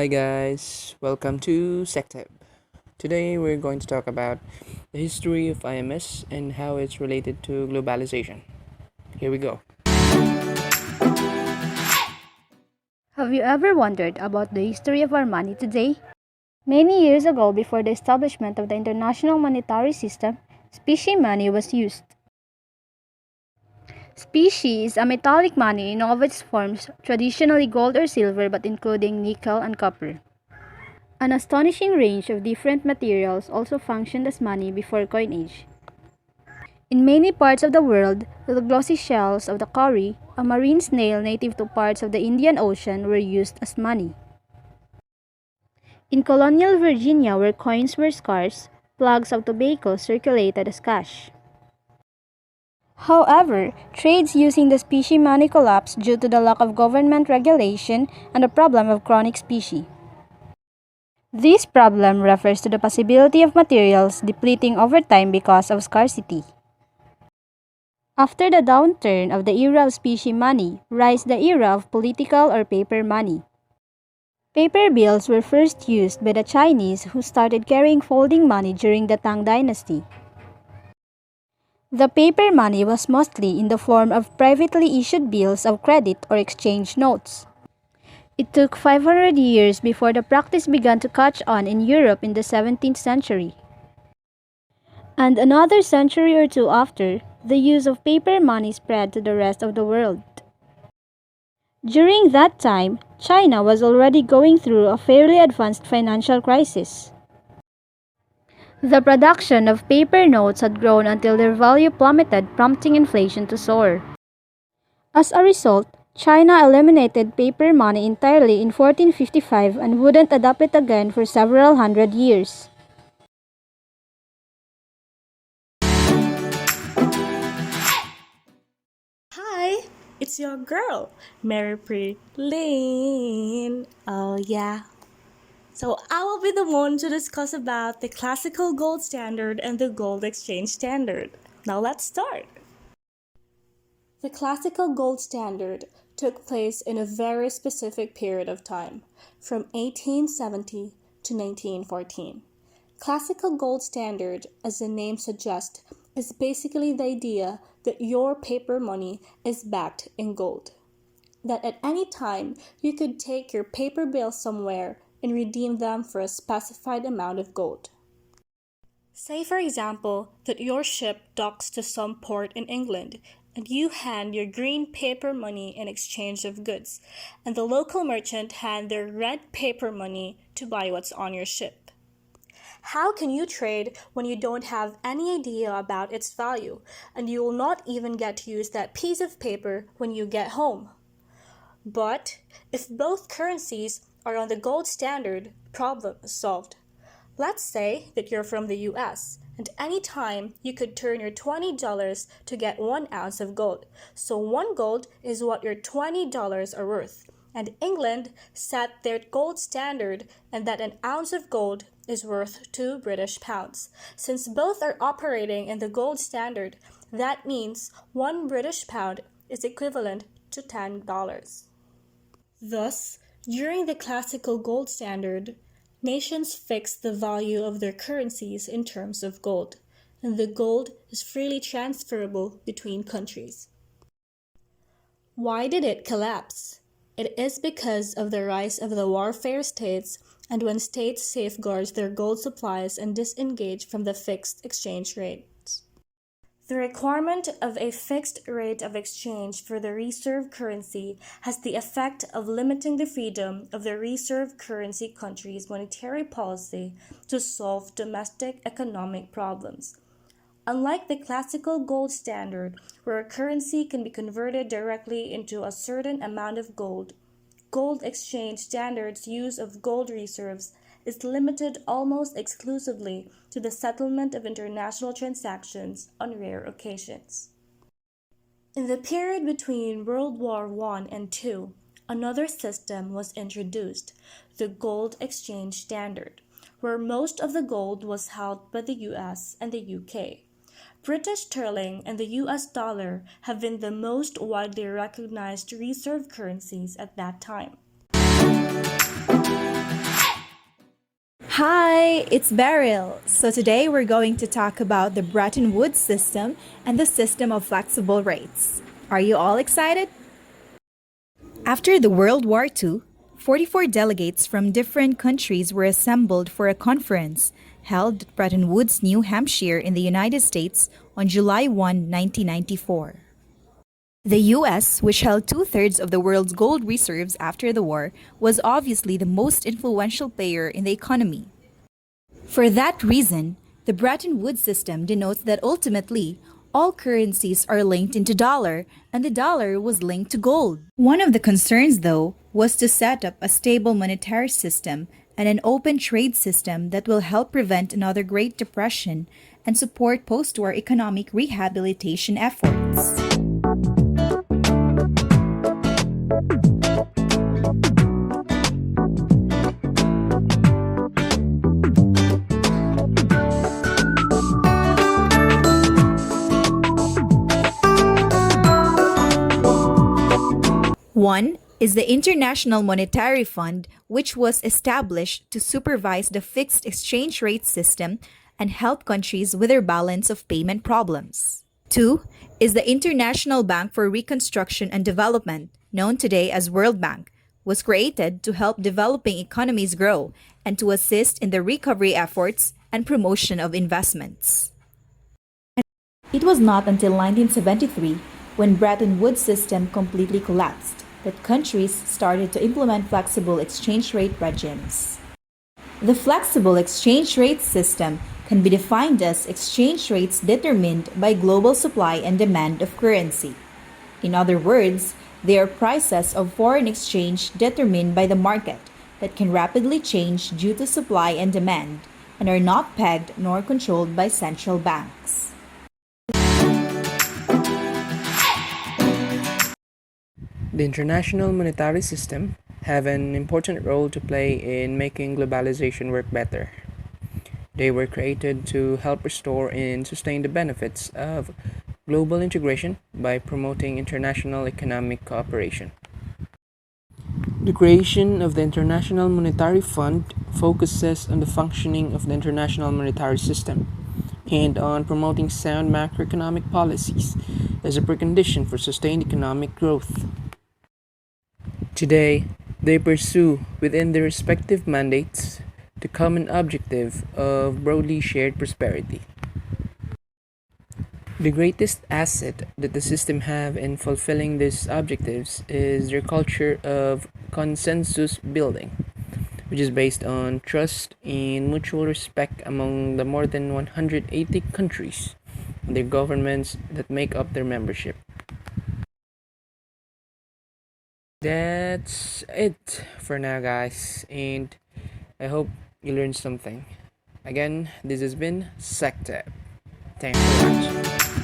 Hi guys, welcome to SecTeb. Today we're going to talk about the history of IMS and how it's related to globalization. Here we go. Have you ever wondered about the history of our money today? Many years ago, before the establishment of the international monetary system, specie money was used. Specie is a metallic money in all of its forms, traditionally gold or silver but including nickel and copper. An astonishing range of different materials also functioned as money before coinage. In many parts of the world, the glossy shells of the cowrie, a marine snail native to parts of the Indian Ocean, were used as money. In colonial Virginia, where coins were scarce, plugs of tobacco circulated as cash. However, trades using the specie money collapsed due to the lack of government regulation and the problem of chronic specie. This problem refers to the possibility of materials depleting over time because of scarcity. After the downturn of the era of specie money, rise the era of political or paper money. Paper bills were first used by the Chinese who started carrying folding money during the Tang Dynasty. The paper money was mostly in the form of privately issued bills of credit or exchange notes. It took 500 years before the practice began to catch on in Europe in the 17th century. And another century or two after, the use of paper money spread to the rest of the world. During that time, China was already going through a fairly advanced financial crisis. The production of paper notes had grown until their value plummeted, prompting inflation to soar. As a result, China eliminated paper money entirely in 1455 and wouldn't adopt it again for several hundred years. Hi, it's your girl, Mary Prilyne. Oh yeah. So I will be the one to discuss about the classical gold standard and the gold exchange standard. Now let's start. The classical gold standard took place in a very specific period of time, from 1870 to 1914. Classical gold standard, as the name suggests, is basically the idea that your paper money is backed in gold. That at any time you could take your paper bills somewhere and redeem them for a specified amount of gold. Say, for example, that your ship docks to some port in England and you hand your green paper money in exchange of goods, and the local merchant hand their red paper money to buy what's on your ship. How can you trade when you don't have any idea about its value, and you will not even get to use that piece of paper when you get home? But if both currencies are on the gold standard, problem is solved. Let's say that you're from the US, and anytime you could turn your $20 to get 1 ounce of gold. So 1 gold is what your $20 are worth. And England set their gold standard and that an ounce of gold is worth 2 British pounds. Since both are operating in the gold standard, that means 1 British pound is equivalent to $10. Thus, during the classical gold standard, nations fixed the value of their currencies in terms of gold, and the gold is freely transferable between countries. Why did it collapse? It is because of the rise of the warfare states and when states safeguard their gold supplies and disengage from the fixed exchange rates. The requirement of a fixed rate of exchange for the reserve currency has the effect of limiting the freedom of the reserve currency country's monetary policy to solve domestic economic problems. Unlike the classical gold standard, where a currency can be converted directly into a certain amount of gold, gold exchange standard's use of gold reserves is limited almost exclusively to the settlement of international transactions on rare occasions. In the period between World War I and II, another system was introduced, the gold exchange standard, where most of the gold was held by the US and the UK. British sterling and the US dollar have been the most widely recognized reserve currencies at that time. Hi, it's Beryl. So today we're going to talk about the Bretton Woods system and the system of flexible rates. Are you all excited? After the World War II, 44 delegates from different countries were assembled for a conference held at Bretton Woods, New Hampshire in the United States on July 1, 1994. The US, which held two-thirds of the world's gold reserves after the war, was obviously the most influential player in the economy. For that reason, the Bretton Woods system denotes that ultimately, all currencies are linked into dollar, and the dollar was linked to gold. One of the concerns, though, was to set up a stable monetary system and an open trade system that will help prevent another Great Depression and support post-war economic rehabilitation efforts. One is the International Monetary Fund, which was established to supervise the fixed exchange rate system and help countries with their balance of payment problems. Two is the International Bank for Reconstruction and Development, known today as World Bank, was created to help developing economies grow and to assist in the recovery efforts and promotion of investments. It was not until 1973, when Bretton Woods system completely collapsed, that countries started to implement flexible exchange rate regimes. The flexible exchange rate system can be defined as exchange rates determined by global supply and demand of currency. In other words, they are prices of foreign exchange determined by the market that can rapidly change due to supply and demand and are not pegged nor controlled by central banks. The international monetary system have an important role to play in making globalization work better. They were created to help restore and sustain the benefits of global integration by promoting international economic cooperation. The creation of the International Monetary Fund focuses on the functioning of the international monetary system and on promoting sound macroeconomic policies as a precondition for sustained economic growth. Today, they pursue within their respective mandates the common objective of broadly shared prosperity. The greatest asset that the system have in fulfilling these objectives is their culture of consensus building, which is based on trust and mutual respect among the more than 180 countries and their governments that make up their membership. That's it for now, guys, and I hope you learned something. Again, this has been Sector. Thanks for watching.